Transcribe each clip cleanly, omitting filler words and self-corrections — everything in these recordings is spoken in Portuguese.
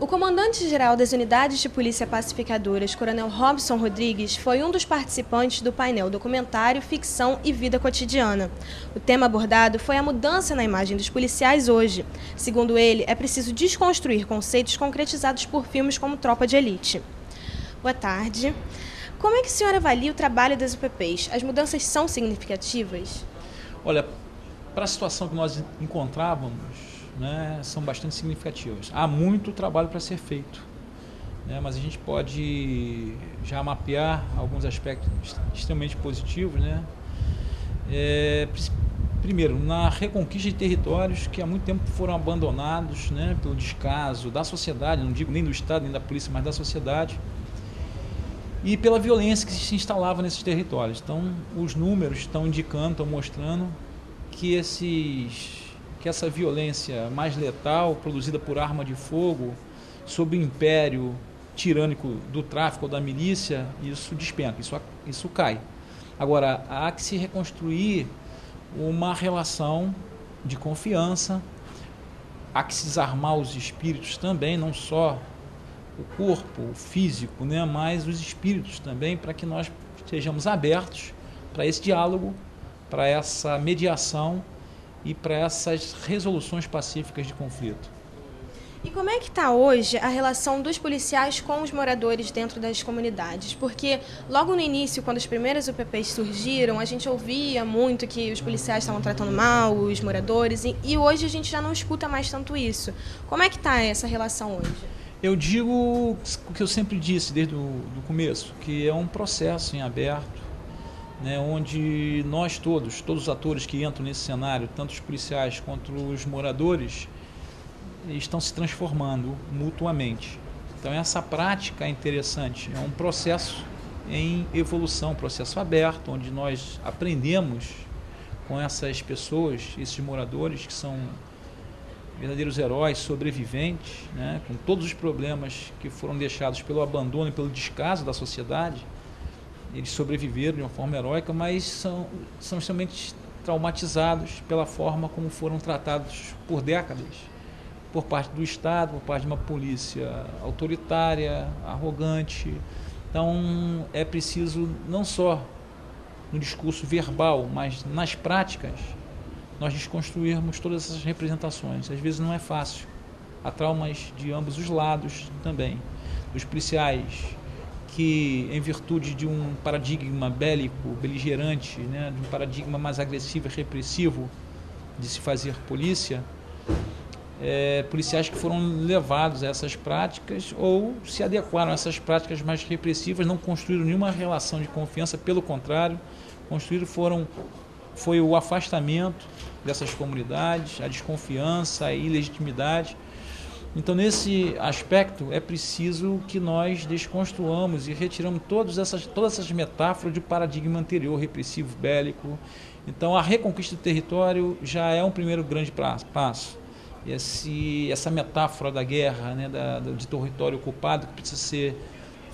O comandante-geral das Unidades de Polícia Pacificadoras, Coronel Robson Rodrigues, foi um dos participantes do painel Documentário, Ficção e Vida Cotidiana. O tema abordado foi a mudança na imagem dos policiais hoje. Segundo ele, é preciso desconstruir conceitos concretizados por filmes como Tropa de Elite. Boa tarde. Como é que o senhor avalia o trabalho das UPPs? As mudanças são significativas? Olha, para a situação que nós encontrávamos, né, são bastante significativas. Há muito trabalho para ser feito, né, mas a gente pode já mapear alguns aspectos extremamente positivos, né? Primeiro, na reconquista de territórios que há muito tempo foram abandonados, né, pelo descaso da sociedade, não digo nem do Estado, nem da polícia, mas da sociedade, e pela violência que se instalava nesses territórios. Então, os números estão indicando, estão mostrando que essa violência mais letal, produzida por arma de fogo, sob o império tirânico do tráfico ou da milícia, isso despenca, isso cai. Agora, há que se reconstruir uma relação de confiança, há que se desarmar os espíritos também, não só o corpo, o físico, né, mas os espíritos também, para que nós estejamos abertos para esse diálogo, para essa mediação e para essas resoluções pacíficas de conflito. E como é que está hoje a relação dos policiais com os moradores dentro das comunidades? Porque logo no início, quando as primeiras UPPs surgiram, a gente ouvia muito que os policiais estavam tratando mal os moradores e hoje a gente já não escuta mais tanto isso. Como é que está essa relação hoje? Eu digo o que eu sempre disse desde o começo, que é um processo em aberto, né, onde nós todos os atores que entram nesse cenário, tanto os policiais quanto os moradores, estão se transformando mutuamente. Então essa prática é interessante, é um processo em evolução, um processo aberto, onde nós aprendemos com essas pessoas, esses moradores que são verdadeiros heróis, sobreviventes, né, com todos os problemas que foram deixados pelo abandono e pelo descaso da sociedade. Eles sobreviveram de uma forma heróica, mas são extremamente traumatizados pela forma como foram tratados por décadas, por parte do Estado, por parte de uma polícia autoritária, arrogante. Então é preciso, não só no discurso verbal, mas nas práticas, nós desconstruirmos todas essas representações. Às vezes não é fácil. Há traumas de ambos os lados também. Os policiais que, em virtude de um paradigma bélico, beligerante, né, de um paradigma mais agressivo e repressivo de se fazer polícia, policiais que foram levados a essas práticas ou se adequaram a essas práticas mais repressivas, não construíram nenhuma relação de confiança, pelo contrário, foi o afastamento dessas comunidades, a desconfiança, a ilegitimidade. Então, nesse aspecto, é preciso que nós desconstruamos e retiramos todas essas metáforas de paradigma anterior, repressivo, bélico. Então, a reconquista do território já é um primeiro grande passo. Essa metáfora da guerra, né, de território ocupado, que precisa ser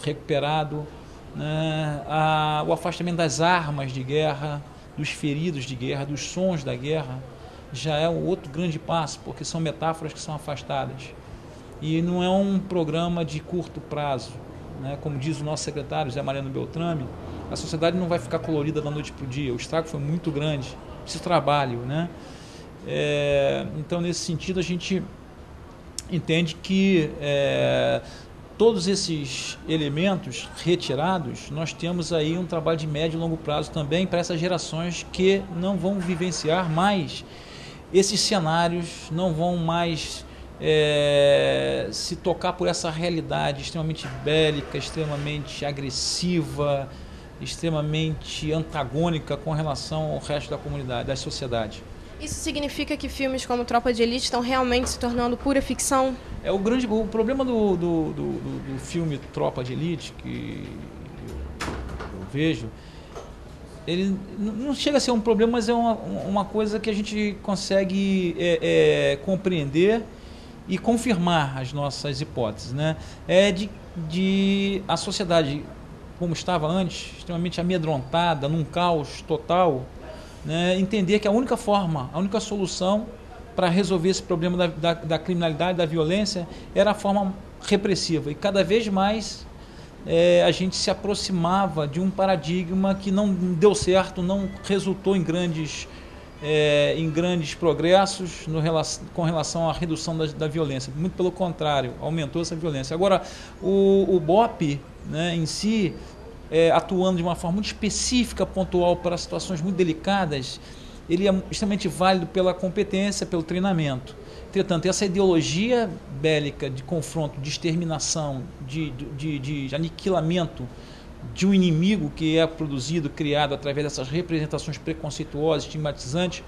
recuperado, né, o afastamento das armas de guerra, dos feridos de guerra, dos sons da guerra, já é um outro grande passo, porque são metáforas que são afastadas. E não é um programa de curto prazo, né? Como diz o nosso secretário, Zé Mariano Beltrame, a sociedade não vai ficar colorida da noite para o dia, o estrago foi muito grande, precisa de trabalho, né? Então, nesse sentido, a gente entende que todos esses elementos retirados, nós temos aí um trabalho de médio e longo prazo também para essas gerações que não vão vivenciar mais esses cenários, não vão mais se tocar por essa realidade extremamente bélica, extremamente agressiva, extremamente antagônica com relação ao resto da comunidade, da sociedade. Isso significa que filmes como Tropa de Elite estão realmente se tornando pura ficção? O problema do filme Tropa de Elite, que eu vejo, ele não chega a ser um problema, mas é uma coisa que a gente consegue compreender e confirmar as nossas hipóteses, né? De a sociedade, como estava antes, extremamente amedrontada, num caos total, né, entender que a única solução para resolver esse problema da criminalidade, da violência, era a forma repressiva. E cada vez mais a gente se aproximava de um paradigma que não deu certo, não resultou em grandes progressos com relação à redução da violência. Muito pelo contrário, aumentou essa violência. Agora, o BOP, né, em si, atuando de uma forma muito específica, pontual, para situações muito delicadas, ele é extremamente válido pela competência, pelo treinamento. Entretanto, essa ideologia bélica de confronto, de exterminação, de aniquilamento de um inimigo que é produzido, criado através dessas representações preconceituosas, estigmatizantes,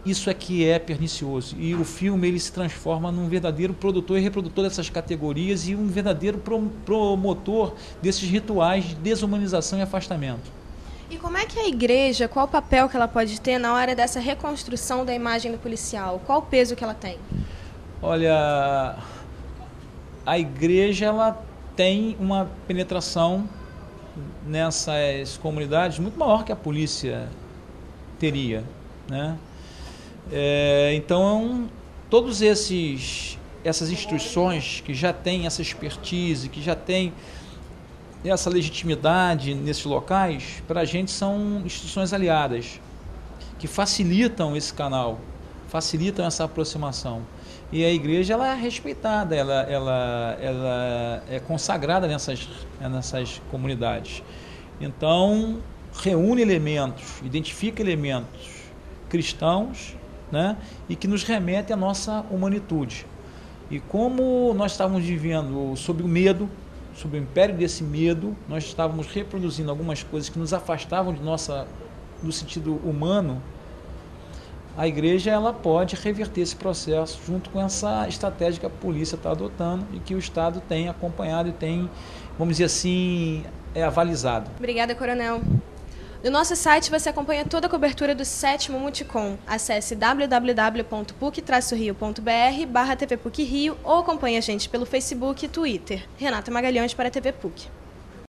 isso é que é pernicioso. E o filme ele se transforma num verdadeiro produtor e reprodutor dessas categorias e um verdadeiro promotor desses rituais de desumanização e afastamento. E como é que a igreja, qual o papel que ela pode ter na hora dessa reconstrução da imagem do policial? Qual o peso que ela tem? Olha, a igreja ela tem uma penetração nessas comunidades muito maior que a polícia teria, né? Então, todas essas instituições que já têm essa expertise, que já têm essa legitimidade nesses locais, para a gente são instituições aliadas, que facilitam esse canal, facilitam essa aproximação. E a igreja ela é respeitada, ela é consagrada nessas comunidades. Então, reúne elementos, identifica elementos cristãos, né, e que nos remetem à nossa humanitude. E como nós estávamos vivendo sob o medo, sob o império desse medo, nós estávamos reproduzindo algumas coisas que nos afastavam do sentido humano, a igreja ela pode reverter esse processo junto com essa estratégia que a polícia está adotando e que o Estado tem acompanhado e tem, vamos dizer assim, avalizado. Obrigada, Coronel. No nosso site você acompanha toda a cobertura do 7º Multicom. Acesse www.puc-rio.br/TVPUC Rio ou acompanhe a gente pelo Facebook e Twitter. Renata Magalhães para a TV PUC.